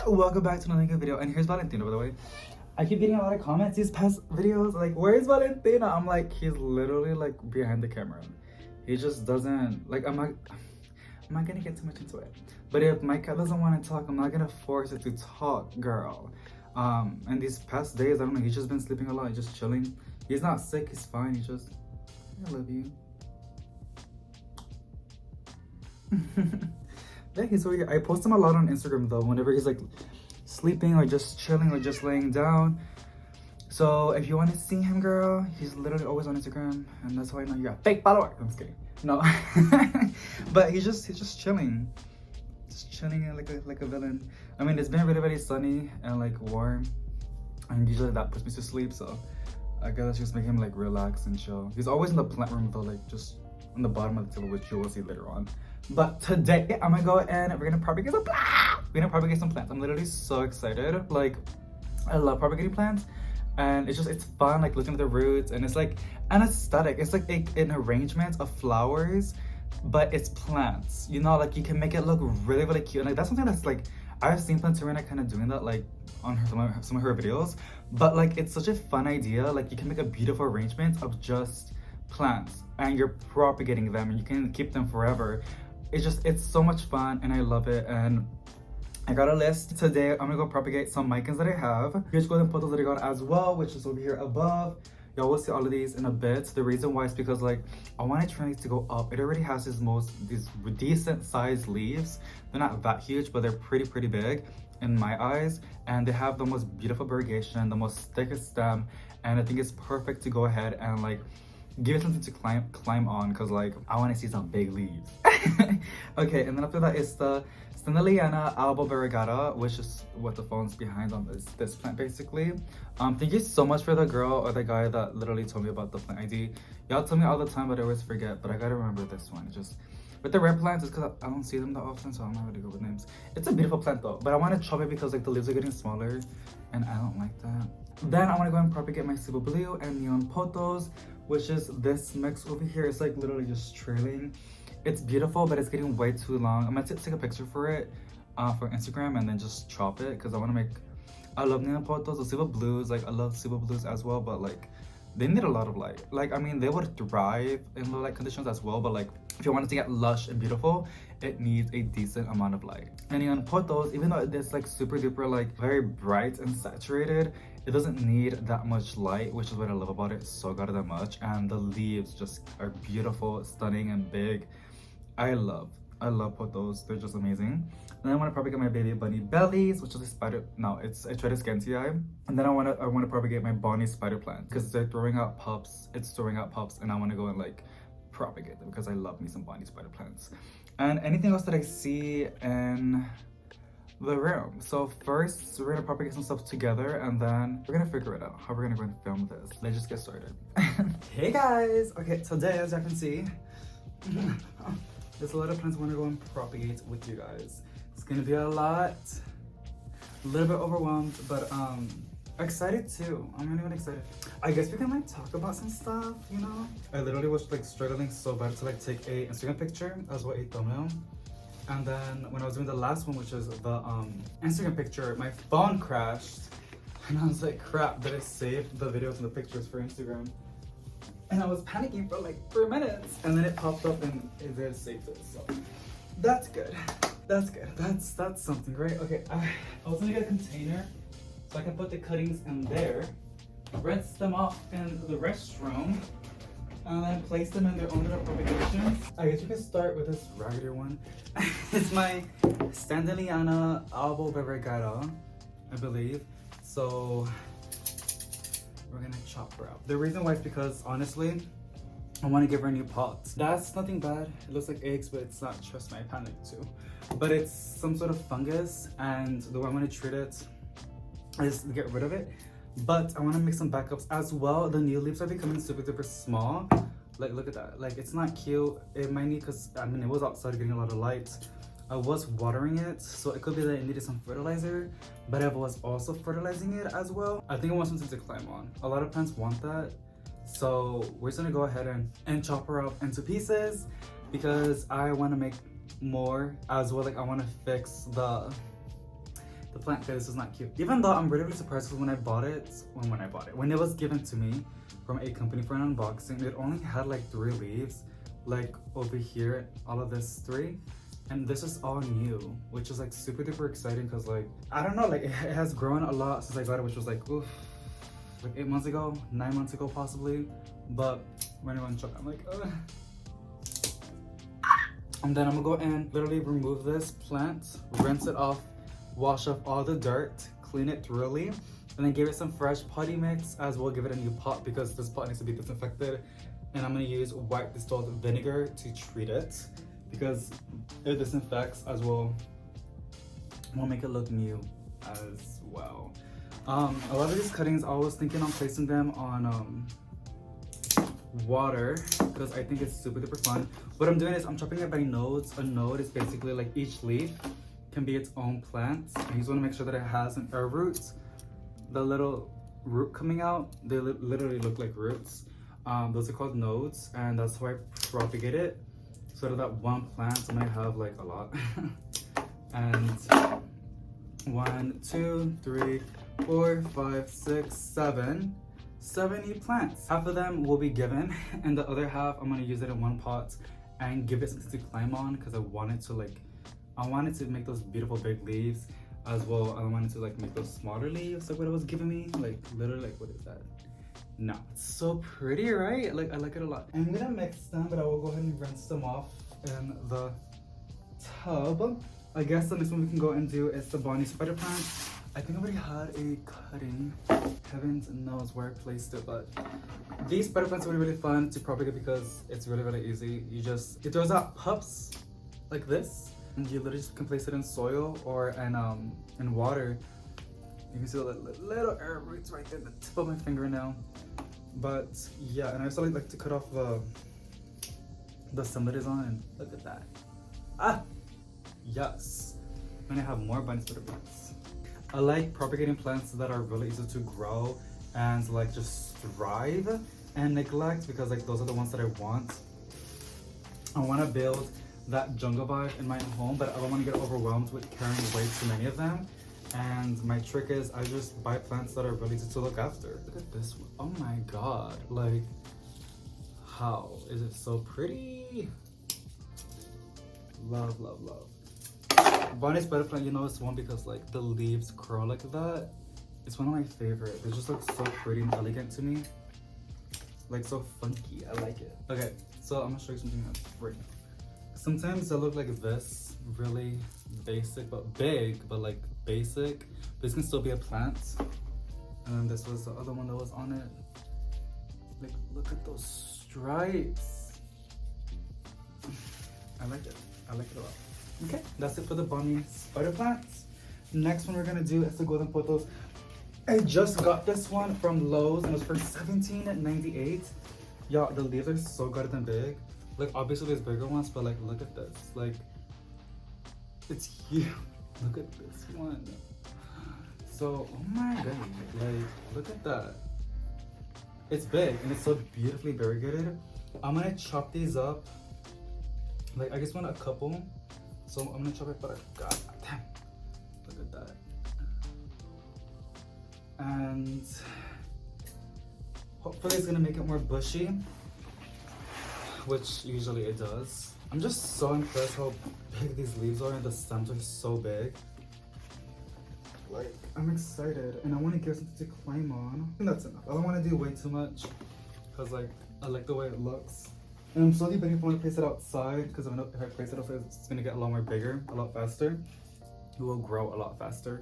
Welcome back to another good video, and here's Valentino, by the way. I keep getting a lot of comments these past videos, like, where's Valentino? I'm like, he's literally like behind the camera. He just doesn't, like, I'm not gonna get too much into it. But if my cat doesn't want to talk, I'm not gonna force it to talk, girl. And these past days, I don't know, he's just been sleeping a lot, he's just chilling. He's not sick, he's fine, he's just, I love you. Yeah, he's over here. I post him a lot on Instagram though, whenever he's like sleeping or just chilling or just laying down. So if you want to see him, girl, he's literally always on Instagram, and that's how I know you're a fake follower. I'm just kidding. No, but he's just chilling, like a villain. I mean, it's been really, really sunny and like warm, and usually that puts me to sleep. So I gotta just make him like relax and chill. He's always in the plant room though, like just on the bottom of the table, which you will see later on. But today I'm gonna go and we're gonna propagate some plants. We're gonna propagate some plants. I'm literally so excited. Like, I love propagating plants, and it's fun, like looking at the roots, and it's like an aesthetic. It's like an arrangement of flowers, but it's plants. You know, like you can make it look really, really cute. And like that's something that's like I've seen Plantarina kind of doing that, like on some of her videos. But like it's such a fun idea. Like you can make a beautiful arrangement of just plants, and you're propagating them, and you can keep them forever. It's so much fun, and I love it. And I got a list today. I'm gonna go propagate some micans that I have. Here's golden pothos that I got as well, which is over here above. Y'all will see all of these in a bit. The reason why is because like I want to try these to go up. It already has these decent sized leaves. They're not that huge, but they're pretty big in my eyes, and they have the most beautiful variegation, the most thickest stem, and I think it's perfect to go ahead and like give it something to climb on, because like I want to see some big leaves. Okay, and then after that is the Finalizing alba variegata, which is what the phone's behind on this plant basically. Thank you so much for the girl or the guy that literally told me about the plant ID. Y'all tell me all the time, but I always forget. But I gotta remember this one. Just with the rare plants, it's because I don't see them that often, so I'm not really good with names. It's a beautiful plant though, but I want to chop it because like the leaves are getting smaller, and I don't like that. Then I want to go and propagate my Cebu Blue and Neon Potos, which is this mix over here. It's like literally just trailing. It's beautiful, but it's getting way too long. I'm gonna take a picture for it for Instagram and then just chop it, because I want to make, I love Neon Potos, the Cebu Blues, like I love Cebu Blues as well, but like they need a lot of light. Like, I mean, they would thrive in low light conditions as well, but like if you want it to get lush and beautiful, it needs a decent amount of light. And Neon Potos, even though it's like super duper like very bright and saturated, it doesn't need that much light, which is what I love about it so goddamn much. And the leaves just are beautiful, stunning, and big. I love pothos. They're just amazing. And then I want to propagate my baby bunny bellies, which is a spider. No, it's a Tretta scantii. And then I want to propagate my Bonnie spider plant, because they're throwing out pups. It's throwing out pups, and I want to go and like propagate them because I love me some Bonnie spider plants. And anything else that I see in the room. So first we're gonna propagate some stuff together, and then we're gonna figure it out how we're gonna go and film this. Let's just get started. Hey guys! Okay, today, as you can see, there's a lot of plants I want to go and propagate with you guys. It's gonna be a lot, a little bit overwhelmed, but excited too. I'm really excited. I guess we can like talk about some stuff, you know? I literally was like struggling so bad to like take a Instagram picture as well as a thumbnail. And then when I was doing the last one, which is the Instagram picture, my phone crashed, and I was like, crap, did I save the videos and the pictures for Instagram? And I was panicking for like 3 minutes, and then it popped up and it did save it. So that's good. That's good. That's something, right? Okay, I was gonna get a container so I can put the cuttings in there, rinse them off in the restroom, and then place them in their own little propagation. I guess we can start with this raggedy one. It's my Standeliana alba variegata, I believe. So we're gonna chop her out. The reason why is because honestly, I want to give her a new pot. That's nothing bad. It looks like eggs, but it's not. Trust me, I panicked too. But it's some sort of fungus, and the way I'm gonna treat it is to get rid of it. But I want to make some backups as well. The new leaves are becoming super duper small. Like, look at that. Like, it's not cute. It might need, because I mean, it was outside getting a lot of light. I was watering it, so it could be that it needed some fertilizer, but I was also fertilizing it as well. I think I want something to climb on. A lot of plants want that. So we're just gonna go ahead and chop her up into pieces, because I want to make more as well. Like, I want to fix the the plant, okay, this is not cute. Even though I'm really surprised because when it was given to me from a company for an unboxing, it only had like 3 leaves, like over here, all of this 3. And this is all new, which is like super duper exciting because like, I don't know, like it has grown a lot since I got it, which was like, oof, like 8 months ago, 9 months ago possibly. But when I went to I'm like, ugh. And then I'm gonna go and literally remove this plant, rinse it off, wash off all the dirt, clean it thoroughly, and then give it some fresh potty mix as well. Give it a new pot because this pot needs to be disinfected. And I'm gonna use white distilled vinegar to treat it because it disinfects as well. Will make it look new as well. A lot of these cuttings, I was thinking on placing them on water because I think it's super duper fun. What I'm doing is I'm chopping it by nodes. A node is basically like each leaf can be its own plant. I just want to make sure that it has an air roots. The little root coming out, they literally look like roots. Those are called nodes, and that's how I propagate it, so that one plant might have like a lot. And 1, 2, 3, 4, 5, 6, 7. 70 plants. Half of them will be given, and the other half I'm gonna use it in one pot and give it something to climb on because I wanted to make those beautiful big leaves as well. I wanted to like make those smaller leaves like what it was giving me, like literally like what is that? No, it's so pretty, right? Like I like it a lot. I'm gonna mix them, but I will go ahead and rinse them off in the tub. I guess the next one we can go and do is the Bonnie spider plant. I think I already had a cutting. Heavens knows where I placed it, but these spider plants are really fun to propagate because it's really easy. It throws out pups like this, and you literally just can place it in soil or in water. You can see the little air roots right there, the tip of my fingernail. But yeah, and I also like to cut off the stem that is on, and look at that. Ah, yes. And I have more bunny spider plants. I like propagating plants that are really easy to grow and like just thrive and neglect because like those are the ones that I want. I want to build that jungle vibe in my home, but I don't want to get overwhelmed with carrying way too many of them. And my trick is I just buy plants that are really easy to look after. Look at this one. Oh my god, like how is it so pretty? Love, love, love. Bonnie spider plant, you know, it's one because like the leaves curl like that. It's one of my favorite. They just look so pretty and elegant to me. Like so funky. I like it. Okay, so I'm gonna show you something else right now. Sometimes they look like this, really basic but big, but like basic. This can still be a plant. And then this was the other one that was on it. Like, look at those stripes. I like it. I like it a lot. Okay, that's it for the Bonnie spider plants. Next one we're gonna do is the golden pothos. I just got this one from Lowe's and it was for $17.98. Y'all, the leaves are so goddamn big. Like obviously there's bigger ones, but like look at this. Like it's huge. Look at this one. So oh my god, like look at that. It's big and it's so beautifully variegated. I'm gonna chop these up. Like I just want a couple. So I'm gonna chop it, but god damn. Look at that. And hopefully it's gonna make it more bushy, which usually it does. I'm just so impressed how big these leaves are and the stems are so big. Like, I'm excited and I want to give something to climb on. And that's enough. I don't want to do way too much because like, I like the way it looks. And I'm slowly begging for to place it outside because I know if I place it outside, it's going to get a lot more bigger, a lot faster. It will grow a lot faster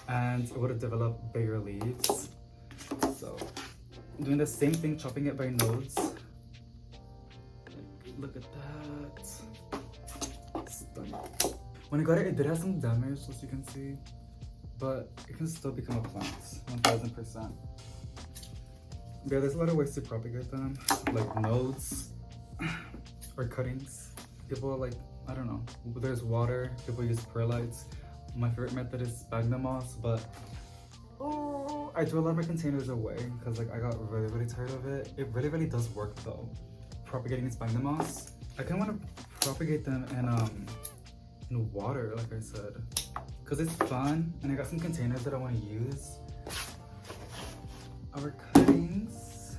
and it would develop bigger leaves. So, I'm doing the same thing, chopping it by nodes. Like, look at that. Stunning. When I got it, it did have some damage, as you can see. But it can still become a plant, 1000%. Yeah, there's a lot of ways to propagate them, like nodes or cuttings. People are like, I don't know, there's water, people use perlites. My favorite method is sphagnum moss, but oh, I threw a lot of my containers away because like I got really tired of it. It really does work though, propagating sphagnum moss. I kind of want to propagate them in water, like I said. because it's fun, and I got some containers that I want to use. Our cuttings.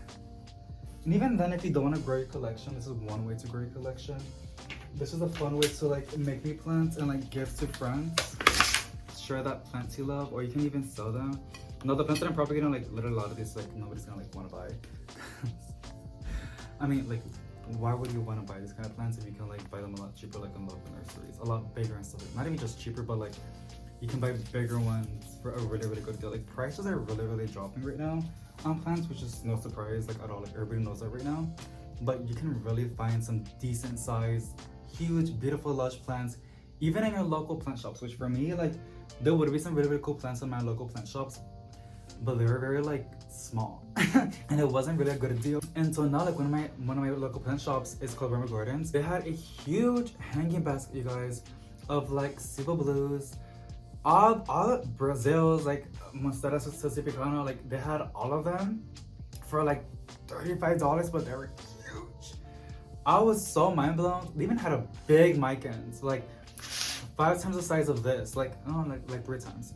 And even then, if you don't want to grow your collection, this is one way to grow your collection. This is a fun way to like make me plants and like give to friends. Share that plants you love, or you can even sell them. No, the plants that I'm propagating, like literally a lot of these, like nobody's gonna like want to buy. I mean, like, why would you want to buy these kind of plants if you can like buy them a lot cheaper, like in local nurseries, a lot bigger and stuff. Like, not even just cheaper, but like you can buy bigger ones for a really, really good deal. Like prices are really, really dropping right now on plants, which is no surprise, like at all. Like everybody knows that right now. But you can really find some decent size, huge, beautiful, lush plants, even in your local plant shops. Which for me, like, there would be some really, really cool plants in my local plant shops, but they were very like small, and it wasn't really a good deal. And so now, like one of my local plant shops is called Burma Gardens. They had a huge hanging basket, you guys, of like Cebu Blues, all Brazils, like Monstera Siciliana. Like they had all of them for like $35, but they were huge. I was so mind blown. They even had a big micans, like 5 times the size of this, like 3 times,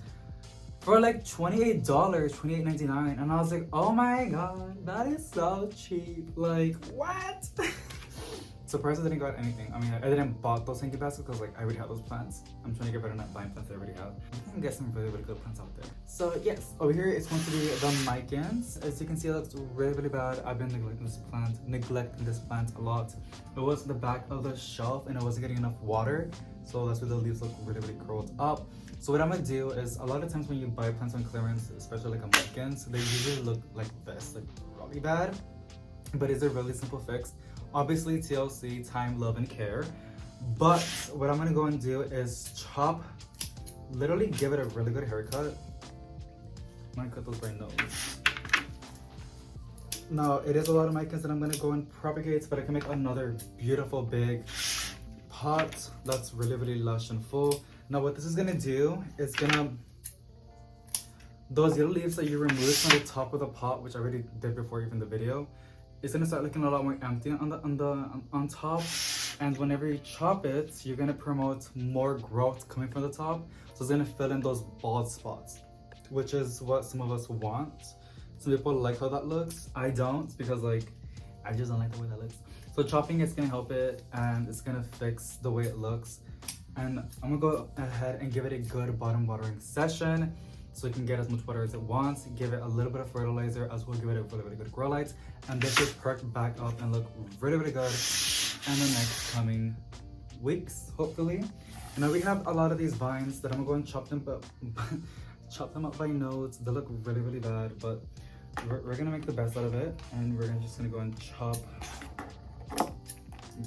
for like $28, $28.99. And I was like, oh my god, that is so cheap. Like, what? Surprised I didn't got anything. I mean, I didn't bought those hanging baskets because like I already have those plants. I'm trying to get better at buying plants I already have. You can get some really, really good plants out there. So yes, over here it's going to be the micans. As you can see, it looks really, really bad. I've been neglecting this plant a lot. It was the back of the shelf and I wasn't getting enough water. So that's why the leaves look really, really curled up. So what I'm gonna do is, a lot of times when you buy plants on clearance, especially like a micans, they usually look like this, like really bad. But it's a really simple fix. Obviously TLC, time, love, and care. But what I'm gonna go and do is chop, literally give it a really good haircut. I'm gonna cut those by nose. Now, it is a lot of micans that I'm gonna go and propagate, but I can make another beautiful big pot that's really, really lush and full. Now what this is gonna do is those little leaves that you removed from the top of the pot, which I already did before even the video, it's gonna start looking a lot more empty on top. And whenever you chop it, you're gonna promote more growth coming from the top. So it's gonna fill in those bald spots, which is what some of us want. Some people like how that looks. I don't, because like I just don't like the way that looks. So chopping is gonna help it, and it's gonna fix the way it looks. And I'm gonna go ahead and give it a good bottom watering session so it can get as much water as it wants. Give it a little bit of fertilizer, as well give it a really, really good grow light, and this should perk back up and look really, really good in the next coming weeks, hopefully. And now we have a lot of these vines that I'm gonna go and chop them up by nodes. They look really, really bad, but we're gonna make the best out of it, and we're just gonna go and chop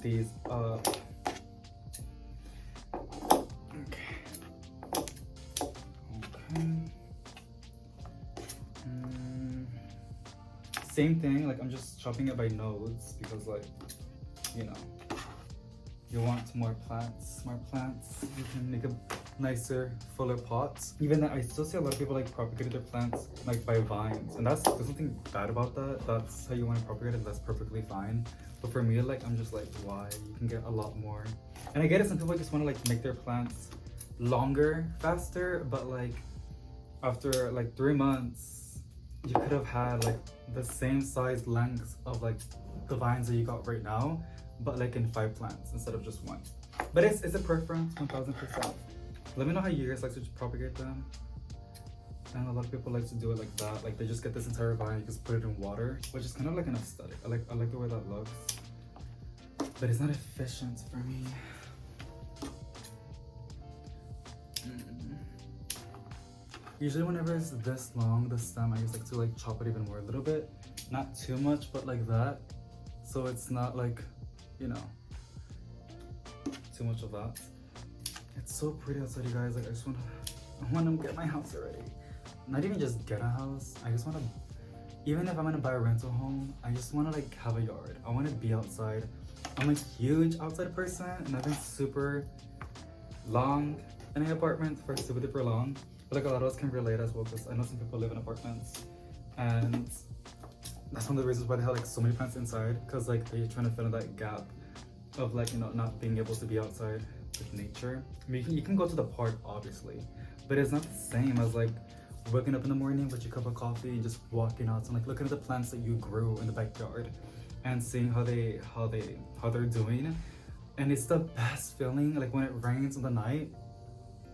these up. Same thing, like I'm just chopping it by nodes because, like, you know, you want more plants. You can make a nicer, fuller pots. Even that, I still see a lot of people like propagate their plants like by vines, and there's nothing bad about that. That's how you want to propagate it. That's perfectly fine. But for me, like, I'm just like, why? You can get a lot more. And I get it. Some people just want to like make their plants longer, faster, but like after like 3 months, you could have had like the same size length of like the vines that you got right now, but like in 5 plants instead of just 1. But it's a preference, 1000%. Let me know how you guys like to propagate them. And a lot of people like to do it like that. Like they just get this entire vine, you just put it in water, which is kind of like an aesthetic. I like the way that looks, but it's not efficient for me. Usually whenever it's this long, the stem, I just like to like chop it even more a little bit. Not too much, but like that. So it's not like, you know, too much of that. It's so pretty outside, you guys. Like I want to get my house already. Not even just get a house. I just want to, even if I'm gonna buy a rental home, I just want to like have a yard. I want to be outside. I'm a huge outside person, and I've been super long in an apartment for super duper long. But like a lot of us can relate as well, because I know some people live in apartments, and that's one of the reasons why they have like so many plants inside, because like they're trying to fill in that gap of like, you know, not being able to be outside with nature. I mean, you can go to the park obviously, but it's not the same as like waking up in the morning with your cup of coffee and just walking out and like looking at the plants that you grew in the backyard and seeing how they're doing. And it's the best feeling. Like when it rains in the night,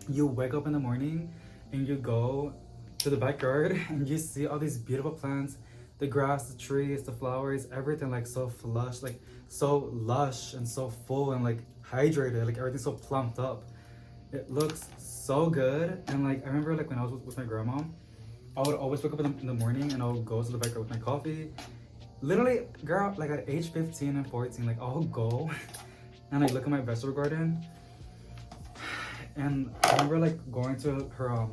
you wake up in the morning and you go to the backyard and you see all these beautiful plants, the grass, the trees, the flowers, everything like so flush, like so lush and so full and like hydrated, like everything's so plumped up. It looks so good. And like I remember like when I was with my grandma, I would always wake up in the morning and I would go to the backyard with my coffee. Literally, girl, like at age 15 and 14, like I'll go and like look at my vegetable garden. And I remember like going to her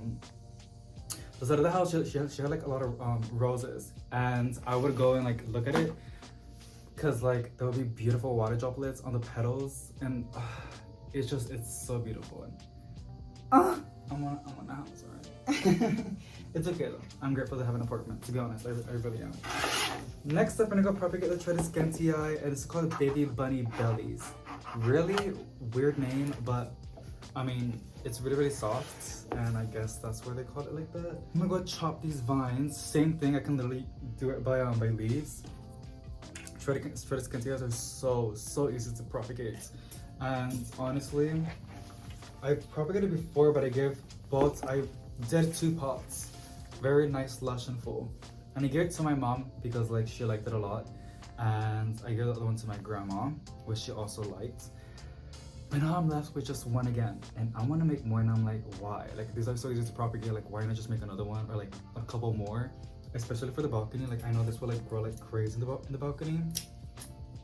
the side of the house. She had like a lot of roses, and I would go and like look at it, cause like there would be beautiful water droplets on the petals, and it's so beautiful. And I'm on the house, alright. It's okay though. I'm grateful to have an apartment. To be honest, I really am. Next up, I'm gonna go propagate the Trident Scantii, and it's called Baby Bunny Bellies. Really weird name, but I mean, it's really soft, and I guess that's where they call it like that. I'm gonna go chop these vines. Same thing, I can literally do it by leaves. Trident Scantii are so easy to propagate, and honestly, I propagated before, but I did 2 pots, very nice, lush, and full, and I gave it to my mom because like she liked it a lot, and I gave the other one to my grandma, which she also liked. But now I'm left with just one again, and I want to make more, and I'm like, why? Like these are so easy to propagate, like why not just make another one or like a couple more, especially for the balcony. Like I know this will like grow like crazy in the balcony.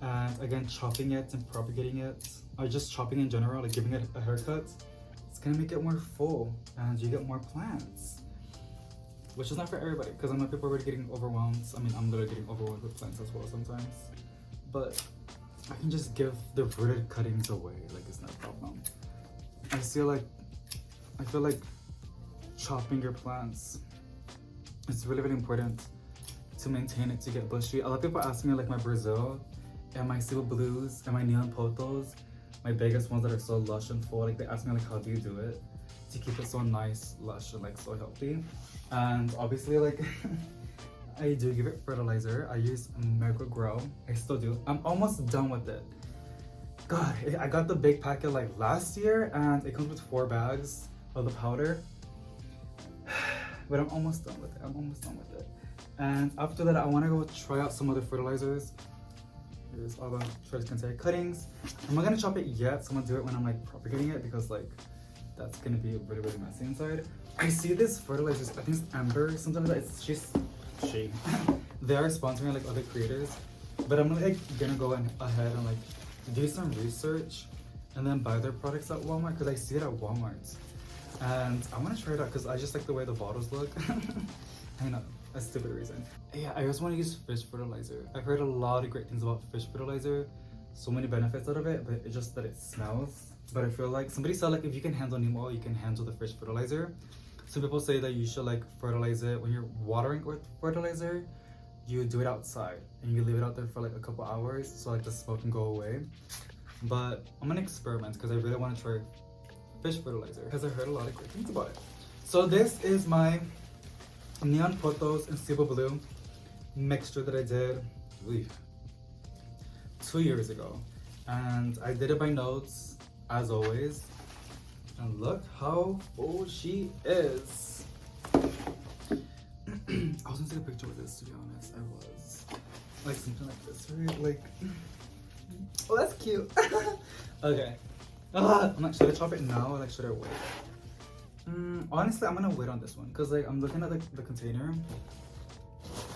And again, chopping it and propagating it, or just chopping in general, like giving it a haircut, it's gonna make it more full and you get more plants, which is not for everybody, because I know people are already getting overwhelmed. I mean, I'm literally getting overwhelmed with plants as well sometimes, but I can just give the rooted cuttings away, like it's not a problem. I feel like chopping your plants, it's really important to maintain it, to get bushy. A lot of people ask me like my Brazil and my Silver Blues and my Neon Potos, my biggest ones that are so lush and full, like they ask me like how do you do it to keep it so nice, lush, and like so healthy. And obviously like I do give it fertilizer. I use Miracle Grow. I still do. I'm almost done with it. God, I got the big packet like last year, and it comes with 4 bags of the powder. But I'm almost done with it. And after that, I want to go try out some other fertilizers. Here's all the Trident Scantii cuttings. I'm not gonna chop it yet, so I'm gonna do it when I'm like propagating it, because like that's gonna be really messy inside. I see this fertilizers. I think it's Amber, something like that. She they are sponsoring like other creators, but I'm like gonna go ahead and like do some research and then buy their products at Walmart, because I see it at Walmart and I want to try it out because I just like the way the bottles look. I know, a stupid reason. Yeah, I just want to use fish fertilizer. I've heard a lot of great things about fish fertilizer, so many benefits out of it, but it's just that it smells. But I feel like somebody said like if you can handle neem oil, you can handle the fish fertilizer. Some people say that you should like fertilize it when you're watering with fertilizer. You do it outside and you leave it out there for like a couple hours so like the smoke can go away. But I'm gonna experiment because I really want to try fish fertilizer because I heard a lot of great things about it. So this is my Neon Potos and Silver Blue mixture that I did 2 years ago, and I did it by notes as always. And look how full she is. I was gonna take a picture with this, to be honest. I was like something like this, right? Like, oh, that's cute. Okay. I'm like, should I chop it now or like should I wait? Honestly, I'm gonna wait on this one because like I'm looking at the container.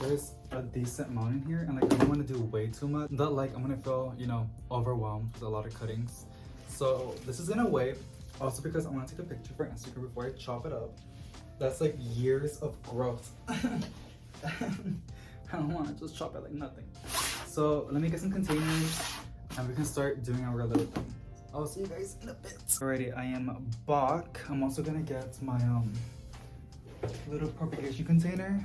There's a decent amount in here, and like I don't want to do way too much. That like I'm gonna feel, you know, overwhelmed with a lot of cuttings. So this is gonna wait. Also because I want to take a picture for Instagram before I chop it up. That's like years of growth. I don't want to just chop it like nothing. So let me get some containers and we can start doing our little thing. I'll see you guys in a bit. Alrighty, I am back. I'm also gonna get my little propagation container.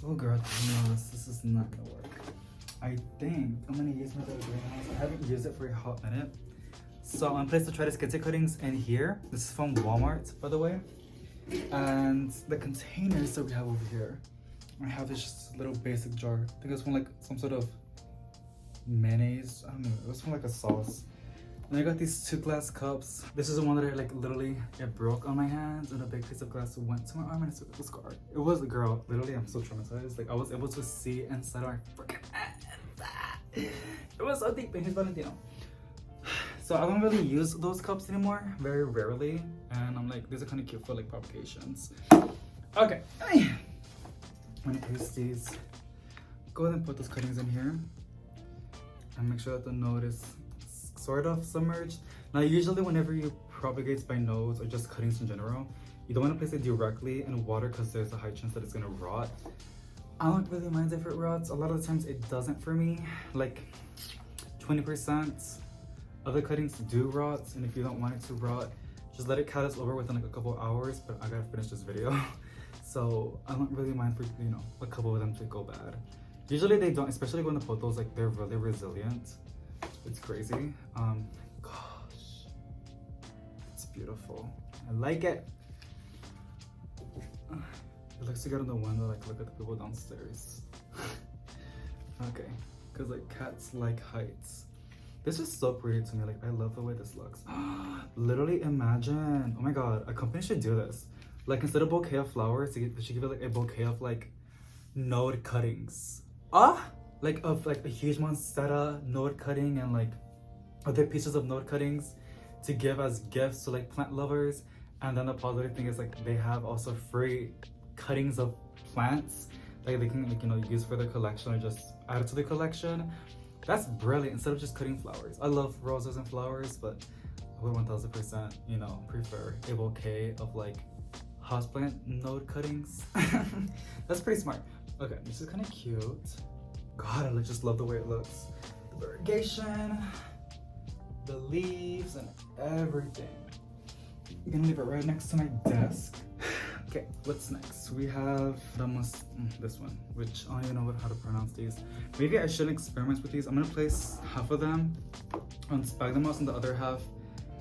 Oh girl, no, this is not gonna work. I think I'm gonna use my little greenhouse. I haven't used it for a hot minute. So I'm gonna place the Propagate cuttings in here. This is from Walmart, by the way. And the containers that we have over here, I have this just little basic jar. I think it's from like some sort of mayonnaise. I don't know. It was from like a sauce. And I got these 2 glass cups. This is the one that I like literally, it broke on my hands and a big piece of glass went to my arm and it took a scar. It was a girl. Literally, I'm so traumatized. Like I was able to see inside of my freaking hands. It was so deep in his Valentino. So I don't really use those cups anymore, very rarely. And I'm like, these are kind of cute for like propagations. Okay, I'm gonna place these. Go ahead and put those cuttings in here. And make sure that the node is sort of submerged. Now usually whenever you propagate by nodes or just cuttings in general, you don't want to place it directly in water because there's a high chance that it's gonna rot. I don't really mind if it rots. A lot of the times it doesn't for me. Like 20% of the cuttings do rot, and if you don't want it to rot, just let it callus over within like a couple hours. But I gotta finish this video. So I don't really mind for, you know, a couple of them to go bad. Usually they don't, especially when the photos, like they're really resilient. It's crazy. Gosh, it's beautiful. I like it. It looks so good on the window, like look at the people downstairs. Okay, because like cats like heights. This is so pretty to me. Like I love the way this looks. Literally imagine, oh my god, a company should do this. Like instead of bouquet of flowers, they should give it like a bouquet of like node cuttings. Like of like a huge monstera node cutting and like other pieces of node cuttings to give as gifts to like plant lovers. And then the positive thing is like they have also free cuttings of plants like they can, like, you know, use for their collection or just add it to the collection. That's brilliant instead of just cutting flowers. I love roses and flowers, but I would 1000%, you know, prefer a bouquet of like houseplant node cuttings. That's pretty smart. Okay, this is kind of cute. God, I just love the way it looks. The propagation, the leaves, and everything. I'm gonna leave it right next to my desk. Okay, what's next? We have this one, which I don't even know how to pronounce these. Maybe I shouldn't experiment with these. I'm gonna place half of them on sphagnum moss and the other half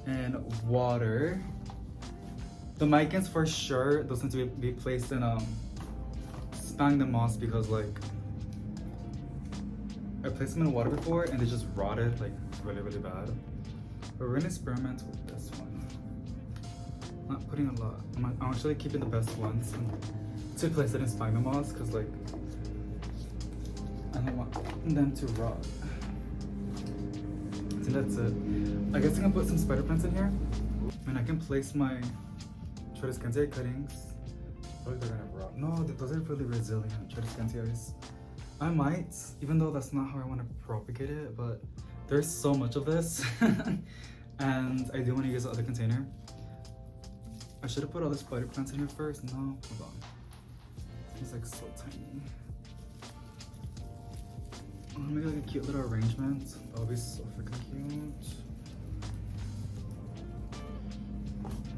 in water. The micans for sure, those need to be placed in sphagnum moss because like I placed them in water before and they just rotted like really, really bad. But we're gonna experiment with this one. Not putting a lot. I'm actually keeping the best ones to place it in sphagnum moss because like I don't want them to rot. So that's it. I guess I'm gonna put some spider plants in here and I can place my Propagate cuttings. I feel like they're gonna rot. No, those are really resilient Propagates. I might, even though that's not how I want to propagate it, but there's so much of this and I do want to use the other container. I should have put all the spider plants in here first. No, hold on. It's like so tiny. I'm gonna make like a cute little arrangement. That'll be so freaking cute.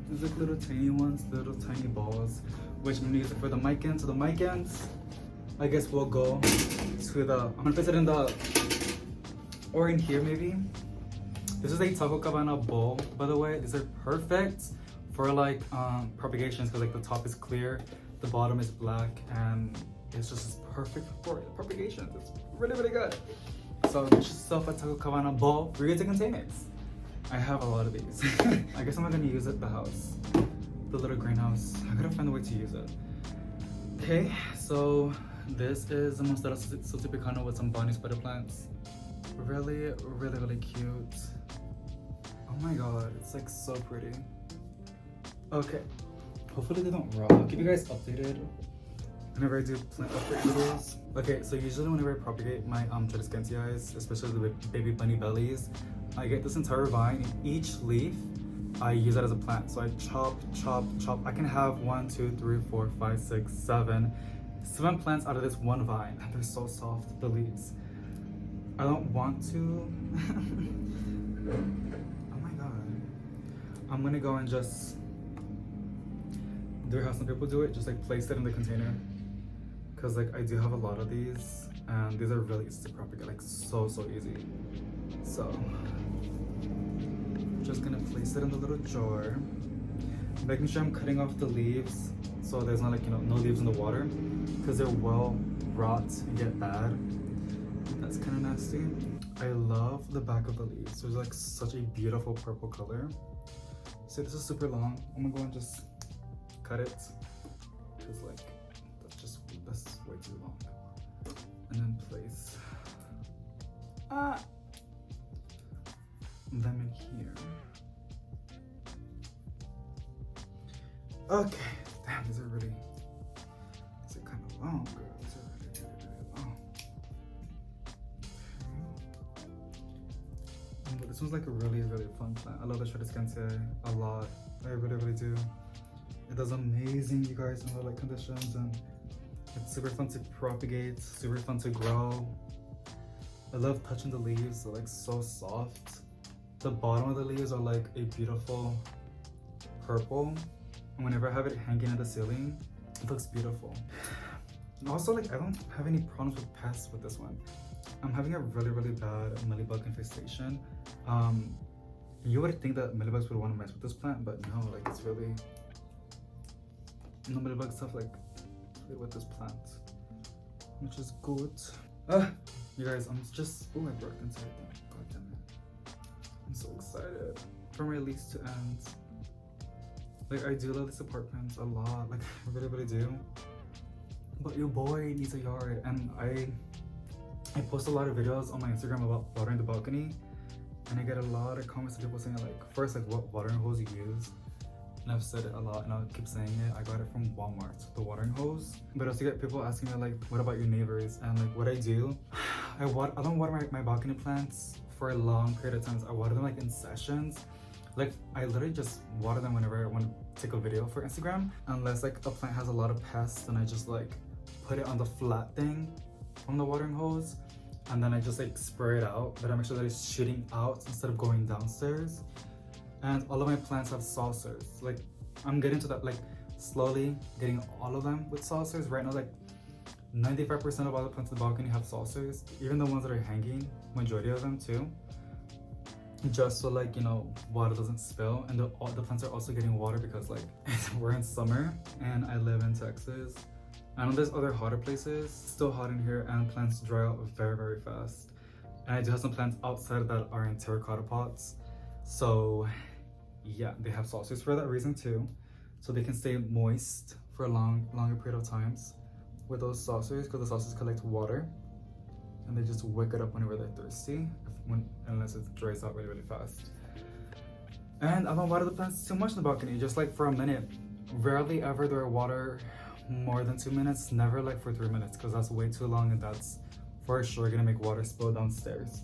There's like little tiny ones, little tiny balls, which I'm gonna use it for the micans. So the micans, I guess we'll go to the, I'm gonna place it in the, or in here maybe. This is a Taco Cabana bowl, by the way. These are perfect for like propagations because like the top is clear, the bottom is black, and it's just perfect for propagations. It's really, really good. So get yourself a Taco Cabana bowl for your containers. I have a lot of these. I guess I'm not gonna use it at the house. The little greenhouse. I gotta find a way to use it. Okay, so this is the Monstera Sultipicana with some Bonnie spider plants. Really, really, really cute. Oh my god, it's like so pretty. Okay, hopefully they don't rot. I'll keep you guys updated whenever I do plant update videos. Okay, so usually whenever I propagate my Tradescantias, especially the baby bunny bellies, I get this entire vine. Each leaf, I use that as a plant. So I chop, chop, chop. I can have 1, 2, 3, 4, 5, 6, 7 plants out of this one vine. They're so soft, the leaves. I don't want to. Oh my god. I'm gonna go and just do how some people do it, just like place it in the container. Cause like I do have a lot of these and these are really easy to propagate, like so easy. So just gonna place it in the little jar, making sure I'm cutting off the leaves so there's not like, you know, no leaves in the water, because they're well rot and get bad. That's kind of nasty. I love the back of the leaves. There's like such a beautiful purple color. So this is super long. I'm gonna go and just cut it, because like that's way too long. And then place them in here. Okay, damn, these are kind of long. These are really long. Okay. But this one's like a really fun plant. I love the shredded scantia a lot. I really do. It does amazing, you guys, in the light conditions, and it's super fun to propagate, super fun to grow. I love touching the leaves. They're like so soft. The bottom of the leaves are like a beautiful purple. And whenever I have it hanging in the ceiling, it looks beautiful. And also, like, I don't have any problems with pests with this one. I'm having a really bad mealybug infestation. You would think that mealybugs would want to mess with this plant, but no, like, it's really no mealybug stuff like with this plant, which is good. You guys, I'm just, oh, I broke inside that. God damn it. I'm so excited for my lease to end. Like, I do love this apartment a lot, like, I really do. But your boy needs a yard, and I post a lot of videos on my Instagram about watering the balcony, and I get a lot of comments of people saying, like, first, like, what watering hose you use. And I've said it a lot, and I'll keep saying it. I got it from Walmart, the watering hose. But I also get people asking me, like, what about your neighbors? And like, what I do, I don't water my balcony plants for a long period of time. I water them like in sessions. Like, I literally just water them whenever I want to take a video for Instagram. Unless like a plant has a lot of pests, then I just like put it on the flat thing from the watering hose, and then I just like spray it out, but I make sure that it's shooting out instead of going downstairs. And all of my plants have saucers. Like, I'm getting to that, like, slowly getting all of them with saucers. Right now, like, 95% of all the plants in the balcony have saucers, even the ones that are hanging, majority of them too. Just so, like, you know, water doesn't spill. And the plants are also getting water because, like, we're in summer and I live in Texas. I know there's other hotter places, still hot in here, and plants dry out very fast. And I do have some plants outside that are in terracotta pots. So yeah, they have saucers for that reason too. So they can stay moist for a longer period of times with those saucers, because the saucers collect water and they just wick it up whenever they're thirsty, unless it dries out really fast. And I don't water the plants too much in the balcony, just like for a minute. Rarely ever do I water more than 2 minutes, never like for 3 minutes, because that's way too long and that's for sure gonna make water spill downstairs.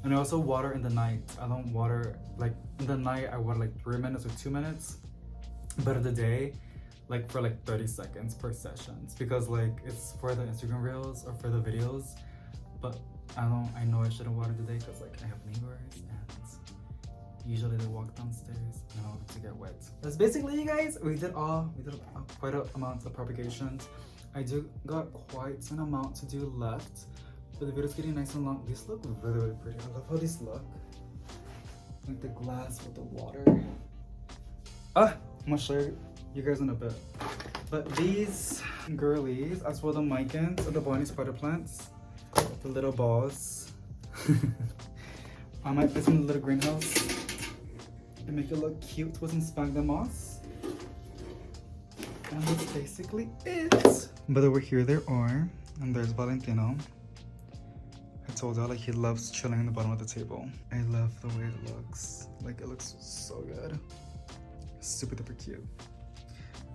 And I also water in the night. I don't water, like, in the night I water like 3 minutes or 2 minutes, but in the day, like for like 30 seconds per sessions, because like it's for the Instagram reels or for the videos. But I know I shouldn't water today because like I have neighbors and usually they walk downstairs and I don't want to get wet. That's basically, you guys, we did quite an amount of propagations. I do got quite an amount to do left, but the video's getting nice and long. These look really pretty. I love how these look. Like the glass with the water. I'm gonna show you guys in a bit. But these girlies, as well the micans, or the bonnie spider plants, the little balls. I might place them in the little greenhouse and make it look cute with some sphagnum moss. And that's basically it. But over here there are, and there's Valentino. I told y'all, like, he loves chilling in the bottom of the table. I love the way it looks. Like, it looks so good. Super duper cute.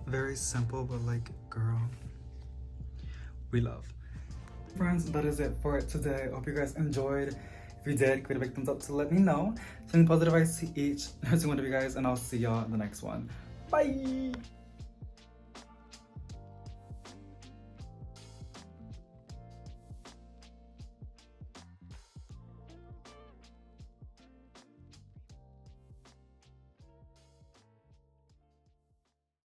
Very simple, but like, girl, we love. Friends, that is it for today. I hope you guys enjoyed. If you did, give it a big thumbs up to let me know. Sending positive vibes to each and every one of you guys, and I'll see y'all in the next one. Bye!